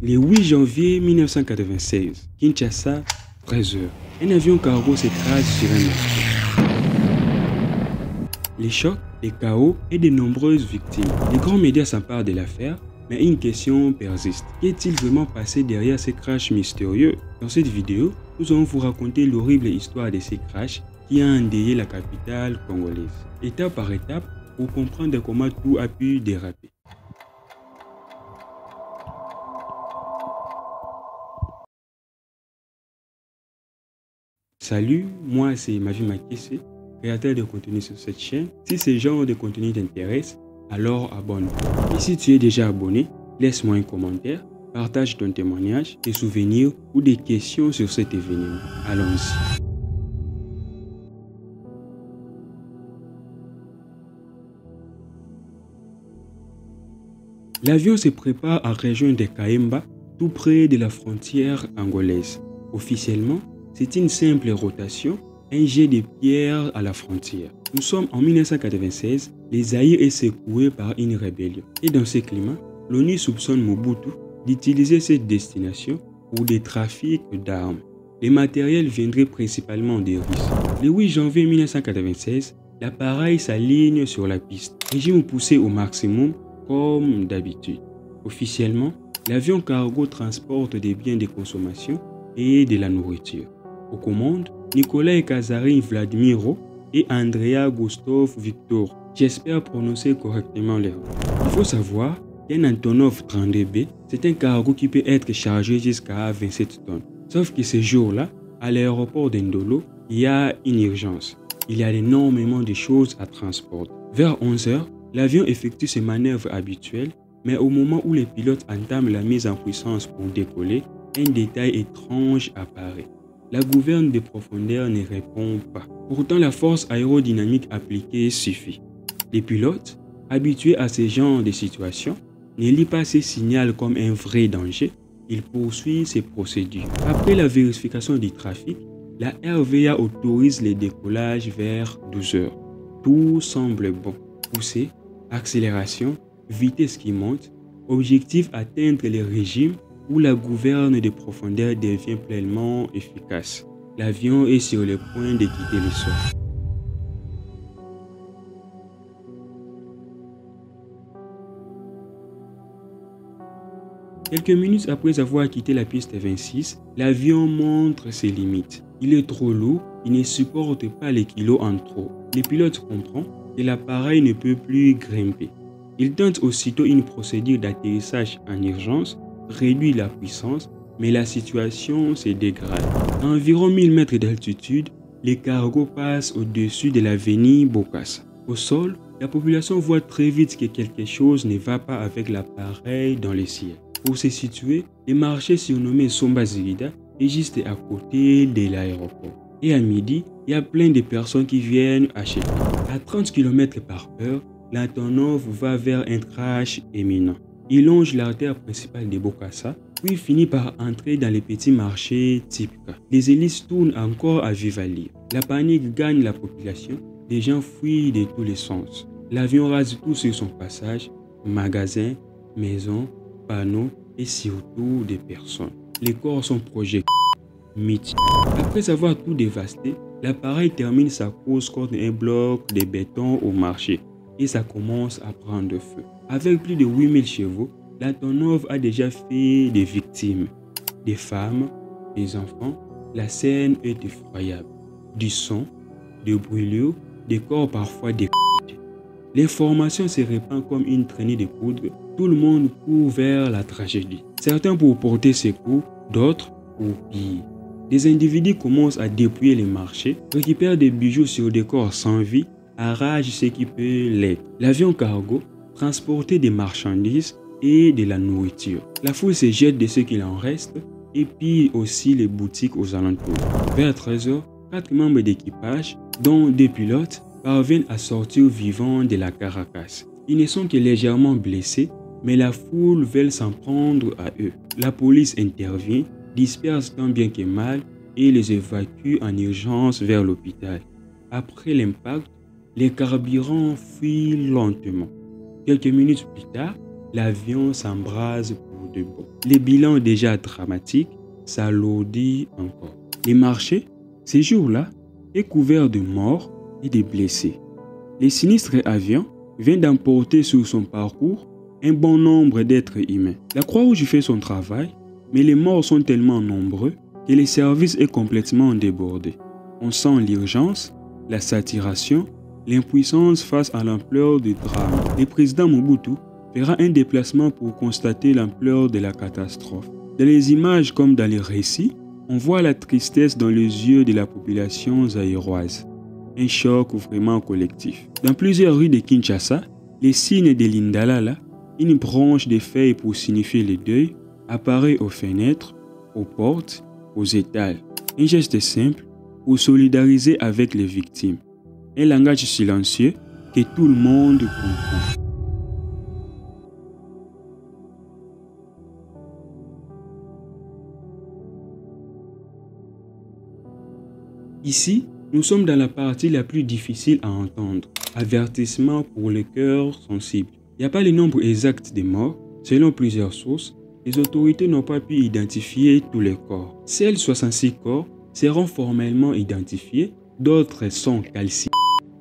Le 8 janvier 1996, Kinshasa, 13h. Un avion cargo s'écrase sur un marché. Les chocs, les chaos et de nombreuses victimes. Les grands médias s'emparent de l'affaire, mais une question persiste. Qu'est-il vraiment passé derrière ces crashs mystérieux? Dans cette vidéo, nous allons vous raconter l'horrible histoire de ces crashs qui a endeuillé la capitale congolaise. Étape par étape, pour comprendre comment tout a pu déraper. Salut, moi c'est Mavi Makese, créateur de contenu sur cette chaîne. Si ce genre de contenu t'intéresse, alors abonne-toi. Et si tu es déjà abonné, laisse-moi un commentaire, partage ton témoignage, tes souvenirs ou des questions sur cet événement. Allons-y. L'avion se prépare à rejoindre Kaemba, tout près de la frontière angolaise. Officiellement, c'est une simple rotation, un jet de pierre à la frontière. Nous sommes en 1996, le Zaïre est secoué par une rébellion. Et dans ce climat, l'ONU soupçonne Mobutu d'utiliser cette destination pour des trafics d'armes. Les matériels viendraient principalement des Russes. Le 8 janvier 1996, l'appareil s'aligne sur la piste. Régime poussé au maximum comme d'habitude. Officiellement, l'avion cargo transporte des biens de consommation et de la nourriture. Aux commandes, Nikolai Kazarin Vladimiro et Andrea Gustov Victor. J'espère prononcer correctement leur nom. Il faut savoir qu'un Antonov 32B, c'est un cargo qui peut être chargé jusqu'à 27 tonnes. Sauf que ce jour-là, à l'aéroport d'Indolo, il y a une urgence. Il y a énormément de choses à transporter. Vers 11 h, l'avion effectue ses manœuvres habituelles, mais au moment où les pilotes entament la mise en puissance pour décoller, un détail étrange apparaît. La gouverne de profondeur ne répond pas. Pourtant, la force aérodynamique appliquée suffit. Les pilotes, habitués à ce genre de situation, ne lisent pas ces signaux comme un vrai danger. Ils poursuivent ces procédures. Après la vérification du trafic, la RVA autorise les décollages vers 12 h. Tout semble bon. Poussée, accélération, vitesse qui monte, objectif atteindre le régime où la gouverne de profondeur devient pleinement efficace. L'avion est sur le point de quitter le sol. Quelques minutes après avoir quitté la piste 26, l'avion montre ses limites. Il est trop lourd, il ne supporte pas les kilos en trop. Le pilote comprend que l'appareil ne peut plus grimper. Il tente aussitôt une procédure d'atterrissage en urgence, réduit la puissance, mais la situation se dégrade. À environ 1000 mètres d'altitude, les cargos passent au-dessus de l'avenue Bokassa. Au sol, la population voit très vite que quelque chose ne va pas avec l'appareil dans le ciel. Pour se situer, le marché surnommé Somba Zirida est juste à côté de l'aéroport. Et à midi, il y a plein de personnes qui viennent acheter. À 30 km/h, l'Antonov va vers un crash imminent. Il longe l'artère principale de Bokassa, puis finit par entrer dans les petits marchés Tipka. Les hélices tournent encore à vive allure. La panique gagne la population, les gens fuient de tous les sens. L'avion rase tout sur son passage, magasins, maisons, panneaux et surtout des personnes. Les corps sont projetés. Après avoir tout dévasté, l'appareil termine sa course contre un bloc de béton au marché et ça commence à prendre feu. Avec plus de 8000 chevaux, l'Antonov a déjà fait des victimes, des femmes, des enfants. La scène est effroyable. Du sang, des brûlures, des corps parfois décapités. L'information se répand comme une traînée de poudre. Tout le monde court vers la tragédie. Certains pour porter secours, d'autres pour piller. Des individus commencent à dépouiller les marchés, récupèrent des bijoux sur des corps sans vie, arrachent ce qui peut l'être. L'avion cargo transportait des marchandises et de la nourriture. La foule se jette de ce qu'il en reste et pille aussi les boutiques aux alentours. Vers 13 h, 4 membres d'équipage, dont 2 pilotes, parviennent à sortir vivants de la carcasse. Ils ne sont que légèrement blessés, mais la foule veut s'en prendre à eux. La police intervient, disperse tant bien que mal et les évacue en urgence vers l'hôpital. Après l'impact, les carburants fuient lentement. Quelques minutes plus tard, l'avion s'embrase pour pour de bon. Les bilans déjà dramatiques s'alourdissent encore. Les marchés, ces jours-là, est couvert de morts et de blessés. Les sinistres avions viennent d'emporter sur son parcours un bon nombre d'êtres humains. La Croix-Rouge fait son travail, mais les morts sont tellement nombreux que le service est complètement débordé. On sent l'urgence, la saturation, l'impuissance face à l'ampleur du drame. Le président Mobutu fera un déplacement pour constater l'ampleur de la catastrophe. Dans les images comme dans les récits, on voit la tristesse dans les yeux de la population zaïroise. Un choc vraiment collectif. Dans plusieurs rues de Kinshasa, les signes de l'Indalala, une branche de feuilles pour signifier le deuil, apparaît aux fenêtres, aux portes, aux étals. Un geste simple pour solidariser avec les victimes. Un langage silencieux que tout le monde comprend. Ici, nous sommes dans la partie la plus difficile à entendre. Avertissement pour les cœurs sensibles. Il n'y a pas le nombre exact des morts. Selon plusieurs sources, les autorités n'ont pas pu identifier tous les corps. Seuls 66 corps seront formellement identifiés, d'autres sont calcinés,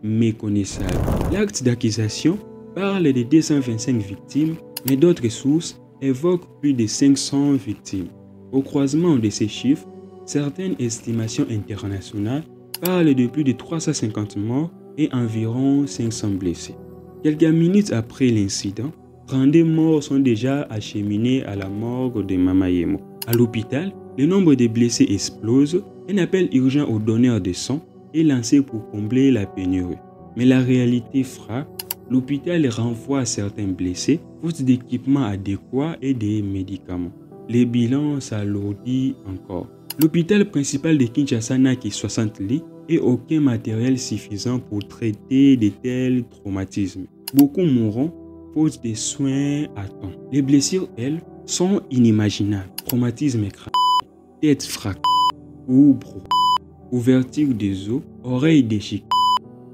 méconnaissables. L'acte d'accusation parle de 225 victimes, mais d'autres sources évoquent plus de 500 victimes. Au croisement de ces chiffres, certaines estimations internationales parlent de plus de 350 morts et environ 500 blessés. Quelques minutes après l'incident, 32 morts sont déjà acheminés à la morgue de Mamayemo. À l'hôpital, le nombre de blessés explose. Un appel urgent aux donneurs de sang est lancé pour combler la pénurie. Mais la réalité frappe. L'hôpital renvoie certains blessés, faute d'équipements adéquats et des médicaments. Les bilans s'alourdissent encore. L'hôpital principal de Kinshasa n'a que 60 lits et aucun matériel suffisant pour traiter de tels traumatismes. Beaucoup mourront faute de soins à temps. Les blessures, elles, sont inimaginables. Traumatisme crâniens, tête fracassée ou brûlée, ouverture des os, oreilles déchiquetées,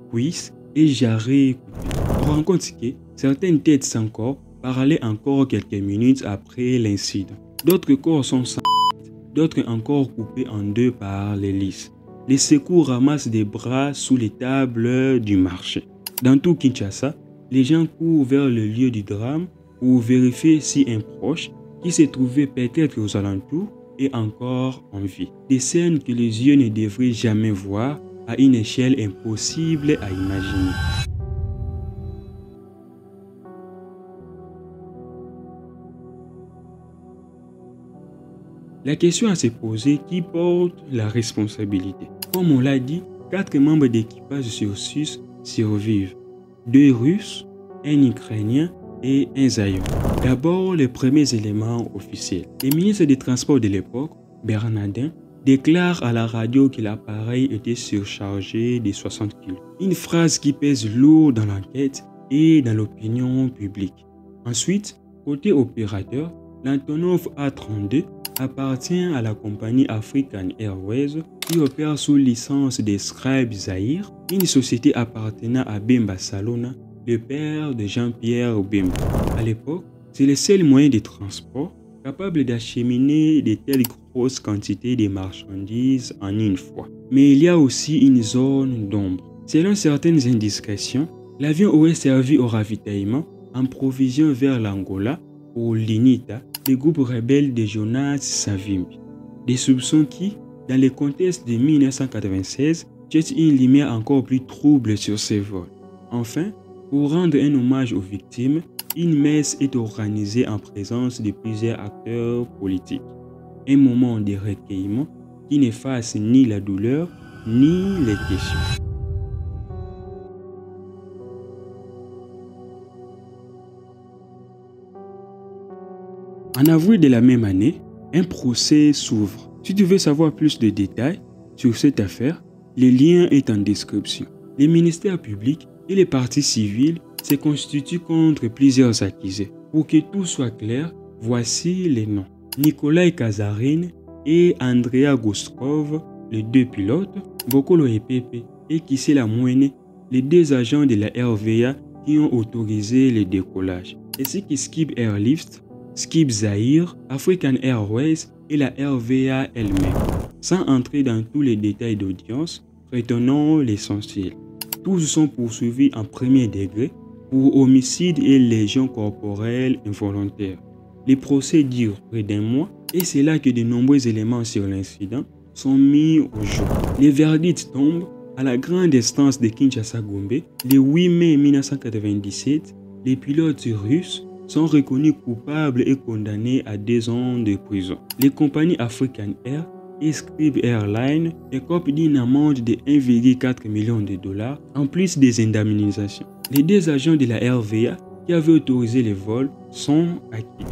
cuisses et jarrets coupés. On rencontre que certaines têtes sans corps parlaient encore quelques minutes après l'incident. D'autres corps sont sans tête, d'autres encore coupés en deux par l'hélice. Les secours ramassent des bras sous les tables du marché. Dans tout Kinshasa, les gens courent vers le lieu du drame pour vérifier si un proche qui se trouvait peut-être aux alentours est encore en vie. Des scènes que les yeux ne devraient jamais voir à une échelle impossible à imaginer. La question à se poser, qui porte la responsabilité? Comme on l'a dit, 4 membres d'équipage sur 6 survivent. 2 Russes, un Ukrainien et un Zaïrois. D'abord, les premiers éléments officiels. Le ministre des Transports de l'époque, Bernardin, déclare à la radio que l'appareil était surchargé de 60 kg. Une phrase qui pèse lourd dans l'enquête et dans l'opinion publique. Ensuite, côté opérateur, l'Antonov A-32 appartient à la compagnie African Airways qui opère sous licence des Scribe Zahir, une société appartenant à Bemba Salona, le père de Jean-Pierre Bemba. À l'époque, c'est le seul moyen de transport capable d'acheminer de telles grosses quantités de marchandises en une fois. Mais il y a aussi une zone d'ombre. Selon certaines indiscrétions, l'avion aurait servi au ravitaillement en provisions vers l'Angola pour l'INITA, le groupe rebelle de Jonas Savimbi. Des soupçons qui, dans le contexte de 1996, jettent une lumière encore plus trouble sur ces vols. Enfin, pour rendre un hommage aux victimes, une messe est organisée en présence de plusieurs acteurs politiques. Un moment de recueillement qui n'efface ni la douleur ni les questions. En avril de la même année, un procès s'ouvre. Si tu veux savoir plus de détails sur cette affaire, le lien est en description. Les ministères publics et les partis civils se constituent contre plusieurs accusés. Pour que tout soit clair, voici les noms. Nikolai Kazarine et Andrea Goskov, les 2 pilotes, Bokolo Epepe et Kisela Mwene, les 2 agents de la RVA qui ont autorisé le décollage, ainsi que Skip Airlift, Skip Zaire, African Airways et la RVA elle-même. Sans entrer dans tous les détails d'audience, retenons l'essentiel. Tous sont poursuivis en premier degré pour homicide et lésions corporelles involontaires. Les procès durent près d'un mois et c'est là que de nombreux éléments sur l'incident sont mis au jour. Les verdicts tombent à la grande instance de Kinshasa-Gombe le 8 mai 1997. Les pilotes russes sont reconnus coupables et condamnés à 2 ans de prison. Les compagnies African Air et Scrip Airlines écopent d'une amende de 1,4 million de dollars en plus des indemnisations. Les 2 agents de la RVA qui avaient autorisé les vols sont acquittés.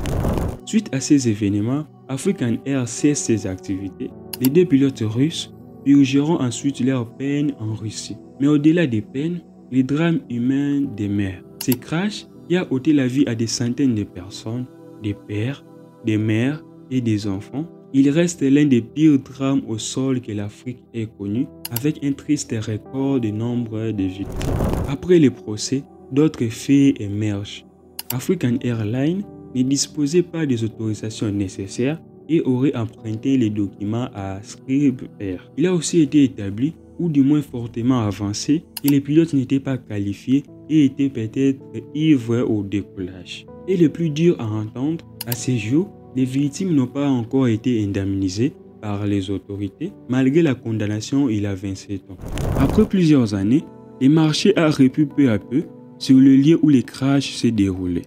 Suite à ces événements, African Air cesse ses activités. Les 2 pilotes russes purgeront ensuite leur peine en Russie. Mais au-delà des peines, les drames humains demeurent. Ces crashs qui a ôté la vie à des centaines de personnes, des pères, des mères et des enfants, il reste l'un des pires drames au sol que l'Afrique ait connu, avec un triste record de nombre de victimes. Après les procès, d'autres faits émergent. African Airlines ne disposait pas des autorisations nécessaires et aurait emprunté les documents à Scrip Air. Il a aussi été établi, ou du moins fortement avancé, que les pilotes n'étaient pas qualifiés et étaient peut-être ivres au décollage. Et le plus dur à entendre, à ces jours, les victimes n'ont pas encore été indemnisées par les autorités, malgré la condamnation il a 27 ans. Après plusieurs années, le marché a repris peu à peu sur le lieu où les crashs se déroulaient.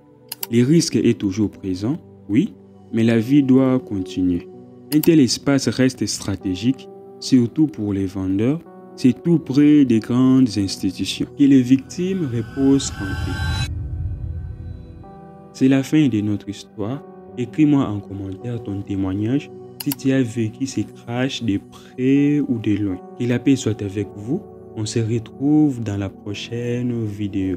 Le risque est toujours présent, oui, mais la vie doit continuer. Un tel espace reste stratégique, surtout pour les vendeurs. C'est tout près des grandes institutions. Que les victimes reposent en paix. C'est la fin de notre histoire. Écris-moi en commentaire ton témoignage si tu as vécu ces crashs de près ou de loin. Que la paix soit avec vous. On se retrouve dans la prochaine vidéo.